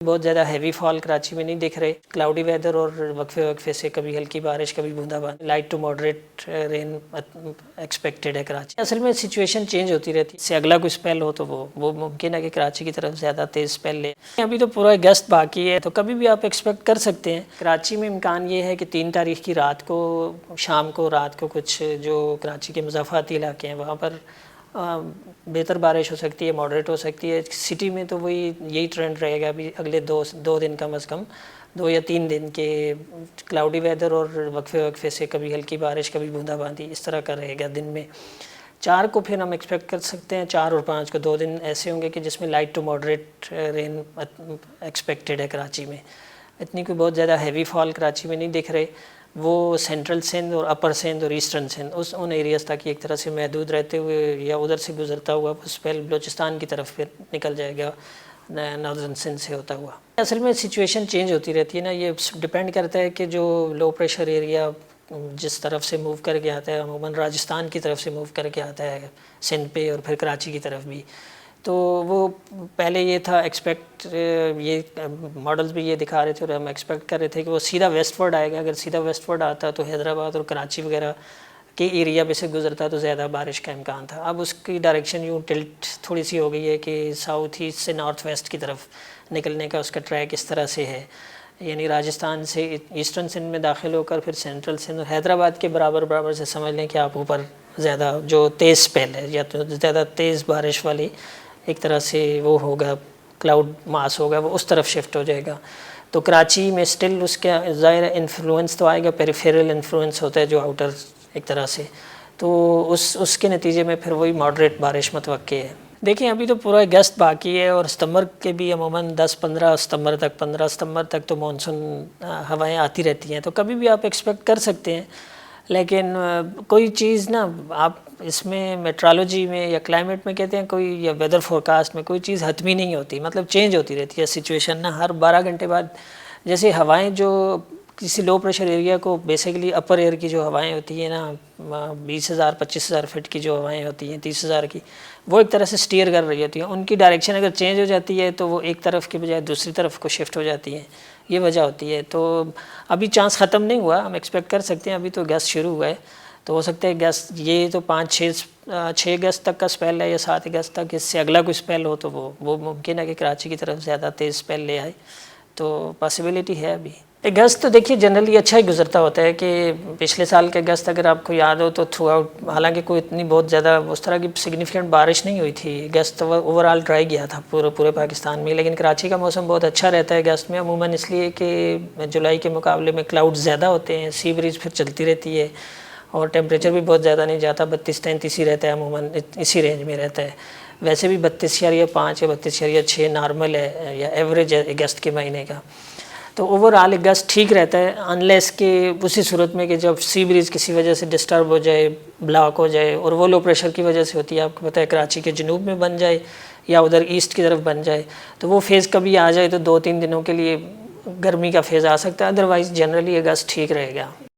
بہت زیادہ ہیوی فال کراچی میں نہیں دکھ رہے. کلاؤڈی ویدر اور وقفے وقفے سے کبھی ہلکی بارش کبھی بوندا باندی. Light to moderate rain expected ہے کراچی. اصل میں سچویشن چینج ہوتی رہتی ہے. اس سے اگلا کوئی اسپیل ہو تو وہ ممکن ہے کہ کراچی کی طرف زیادہ تیز اسپیل لے. ابھی تو پورا اگست باقی ہے تو کبھی بھی آپ ایکسپیکٹ کر سکتے ہیں. کراچی میں امکان یہ ہے کہ 3 تاریخ کی رات کو رات کو کچھ جو کراچی کے مضافاتی علاقے ہیں وہاں پر بہتر بارش ہو سکتی ہے, ماڈریٹ ہو سکتی ہے. سٹی میں تو یہی ٹرینڈ رہے گا ابھی اگلے 2 دن کم از کم 2 یا 3 دن کے کلاؤڈی ویدر اور وقفے وقفے سے کبھی ہلکی بارش کبھی بوندا باندی اس طرح کا رہے گا. دن میں 4 کو پھر ہم ایکسپیکٹ کر سکتے ہیں. 4 اور 5 کو 2 دن ایسے ہوں گے کہ جس میں light to moderate rain expected ہے کراچی میں. اتنی کوئی بہت زیادہ ہیوی فال کراچی میں نہیں دکھ رہے. وہ سینٹرل سندھ اور اپر سندھ اور ایسٹرن سندھ ان ایریاز تک ایک طرح سے محدود رہتے ہوئے یا ادھر سے گزرتا ہوا اسپیل بلوچستان کی طرف پھر نکل جائے گا ناردرن سندھ سے ہوتا ہوا. اصل میں سچویشن چینج ہوتی رہتی ہے نا. یہ ڈپینڈ کرتا ہے کہ جو لو پریشر ایریا جس طرف سے موو کر کے آتا ہے عموماً راجستھان کی طرف سے موو کر کے آتا ہے سندھ پہ اور پھر کراچی کی طرف بھی. تو وہ پہلے یہ تھا ایکسپیکٹ یہ ماڈلز بھی یہ دکھا رہے تھے اور ہم ایکسپیکٹ کر رہے تھے کہ وہ سیدھا ویسٹ ورڈ آئے گا. اگر سیدھا ویسٹ ورڈ آتا تو حیدرآباد اور کراچی وغیرہ کے ایریا پہ سے گزرتا تو زیادہ بارش کا امکان تھا. اب اس کی ڈائریکشن یوں ٹلٹ تھوڑی سی ہو گئی ہے کہ ساؤتھ ایسٹ سے نارتھ ویسٹ کی طرف نکلنے کا اس کا ٹریک اس طرح سے ہے. یعنی راجستھان سے ایسٹرن سندھ میں داخل ہو کر پھر سینٹرل سندھ اور حیدرآباد کے برابر سے سمجھ لیں کہ آپ اوپر زیادہ جو تیز اسپیل ہے یا تو زیادہ تیز بارش والی ایک طرح سے وہ ہوگا کلاؤڈ ماس ہوگا وہ اس طرف شفٹ ہو جائے گا. تو کراچی میں سٹل اس کا ظاہر انفلوئنس تو آئے گا, پیریفیرل انفلوئنس ہوتا ہے جو آؤٹر ایک طرح سے. تو اس کے نتیجے میں پھر وہی ماڈریٹ بارش متوقع ہے. دیکھیں ابھی تو پورا اگست باقی ہے اور ستمبر کے بھی عموماً 10-15 ستمبر تک 15 ستمبر تک تو مانسون ہوائیں آتی رہتی ہیں تو کبھی بھی آپ ایکسپیکٹ کر سکتے ہیں. لیکن کوئی چیز نا آپ اس میں میٹرالوجی میں یا کلائمیٹ میں کہتے ہیں کوئی یا ویدر فورکاسٹ میں کوئی چیز حتمی نہیں ہوتی, مطلب چینج ہوتی رہتی ہے سچویشن نا. ہر 12 گھنٹے بعد جیسے ہوائیں جو کسی لو پریشر ایریا کو بیسیکلی اپر ایئر کی جو ہوائیں ہوتی ہیں نا 20,000-25,000 فٹ کی جو ہوائیں ہوتی ہیں 30,000 کی وہ ایک طرح سے سٹیئر کر رہی ہوتی ہیں. ان کی ڈائریکشن اگر چینج ہو جاتی ہے تو وہ ایک طرف کے بجائے دوسری طرف کو شفٹ ہو جاتی ہیں. یہ وجہ ہوتی ہے. تو ابھی چانس ختم نہیں ہوا, ہم ایکسپیکٹ کر سکتے ہیں. ابھی تو اگست شروع ہوا ہے تو ہو سکتا ہے اگست یہ تو 5-6 اگست تک کا اسپیل ہے یا 7 اگست تک. اس سے اگلا کوئی اسپیل ہو تو وہ ممکن ہے کہ کراچی کی طرف زیادہ تیز اسپیل لے آئے. تو پاسبلٹی ہے ابھی. اگست تو دیکھیے جنرلی اچھا ہی گزرتا ہوتا ہے کہ پچھلے سال کے اگست اگر آپ کو یاد ہو تو تھرو آؤٹ حالانکہ کوئی اتنی بہت زیادہ اس طرح کی سگنیفیکنٹ بارش نہیں ہوئی تھی. اگست اوور آل ڈرائی گیا تھا پورے پاکستان میں. لیکن کراچی کا موسم بہت اچھا رہتا ہے اگست میں عموماً اس لیے کہ جولائی کے مقابلے میں کلاؤڈ زیادہ ہوتے ہیں, سی بریز پھر چلتی رہتی ہے اور ٹیمپریچر بھی بہت زیادہ نہیں جاتا, 32-33 ہی رہتا ہے عموماً, اسی رینج میں رہتا ہے. ویسے بھی 32.5 یا 32.6 نارمل ہے یا ایوریج ہے اگست کے مہینے کا. تو اوور آل اگست ٹھیک رہتا ہے انلیس کہ اسی صورت میں کہ جب سی بریز کسی وجہ سے ڈسٹرب ہو جائے, بلاک ہو جائے اور وہ لو پریشر کی وجہ سے ہوتی ہے, آپ کو پتہ ہے کراچی کے جنوب میں بن جائے یا ادھر ایسٹ کی طرف بن جائے تو وہ فیز کبھی آ جائے تو 2-3 دنوں کے لیے گرمی کا فیز آ سکتا ہے. ادروائز جنرلی اگست ٹھیک رہے گا.